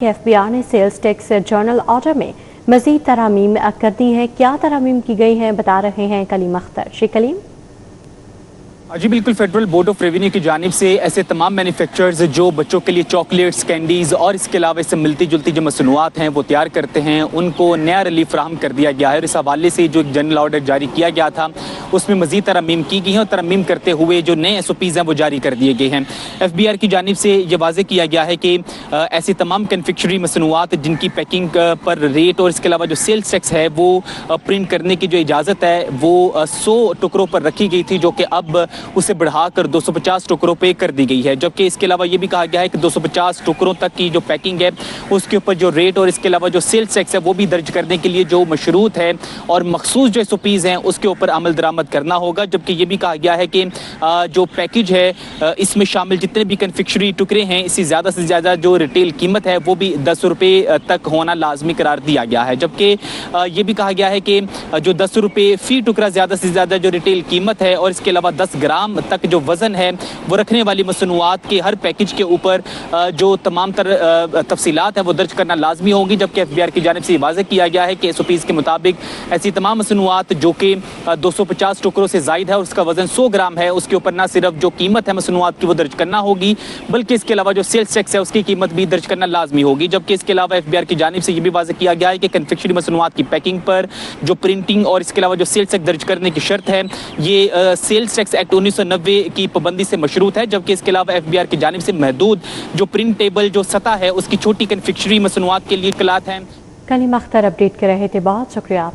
FBI ने sales tax journal order में मजीद तरामीम कर दी है। क्या तरामीम की गई हैं बता रहे हैं कलीम अख्तर। शेख कलीम। जी बिल्कुल, फेडरल बोर्ड ऑफ रेवेन्यू की जानिब से ऐसे तमाम मैन्युफैक्चरर्स जो बच्चों के लिए चॉकलेट्स, कैंडीज़ और इसके अलावा इससे मिलती जुलती जो मसनूआत हैं वो तैयार करते हैं, उनको नया रिलीफ फ्राहम कर दिया गया है। और इस हवाले से जो जनरल ऑर्डर जारी किया गया था उसमें मजीद तरमीम की गई हैं और तरमीम करते हुए जो नए SOPs हैं वो जारी कर दिए गए हैं। FBI की जानिब से ये वाज़ेह किया गया है कि ऐसी तमाम कन्फेक्शनरी मसनूआत जिनकी पैकिंग पर रेट और इसके अलावा जो सेल्स टैक्स है वो प्रिंट करने की जो इजाज़त है वो 100 टुकड़ों पर रखी गई थी, जो कि अब उसे बढ़ाकर 250 टुकड़ों पे कर दी गई है। जबकि इसके अलावा ये भी कहा गया है कि 250 टुकड़ों तक की जो पैकिंग है उसके ऊपर जो रेट और इसके अलावा जो सेल्स टैक्स है वो भी दर्ज करने के लिए जो मशरूत है और मखसूस जो SOPs हैं उसके ऊपर अमल दरामद करना होगा। जबकि ये भी कहा गया है कि जो पैकेज है इसमें शामिल जितने भी कन्फेक्शनरी टुकड़े हैं इससे ज़्यादा से ज़्यादा जो रिटेल कीमत है वो भी 10 रुपये तक होना लाजमी करार दिया गया है। जबकि ये भी कहा गया है कि जो 10 रुपये फ़ी टुकड़ा ज़्यादा से ज़्यादा जो रिटेल कीमत है और इसके अलावा 10 ग्राम तक जो वज़न है वो रखने वाली मसनूआत के हर पैकेज के ऊपर जो तमाम तफसीलात हैं वो दर्ज करना लाजमी होगी। जबकि FBI की जानिब से वाज़ेह किया गया है कि SOPs के मुताबिक ऐसी तमाम मसनूआत जो कि 250 टुकड़ों से ज़ायद है और उसका वज़न 100 ग्राम है उसके ऊपर ना सिर्फ जो कीमत है मसनूआत की वो दर्ज करना होगी बल्कि इसके अलावा जो सेल्स टैक्स है उसकी कीमत भी दर्ज करना लाजमी होगी। जबकि इसके अलावा FBI की जानिब से ये भी वाज़ेह किया गया है कि कन्फेक्शनरी मसनूआत की पैकिंग पर जो प्रिंटिंग और इसके अलावा जो सेल्स टैक्स दर्ज करने की शर्त है ये सेल्स टैक्स एक्ट 1990 की पाबंदी से मशरूत है। जबकि इसके अलावा FBI की जानिब से महदूद जो प्रिंटेबल जो सतह है उसकी छोटी कन्फेक्शनरी मसनूआत के लिए इकलात हैं। कलीम अख्तर अपडेट कर रहे थे, बहुत शुक्रिया।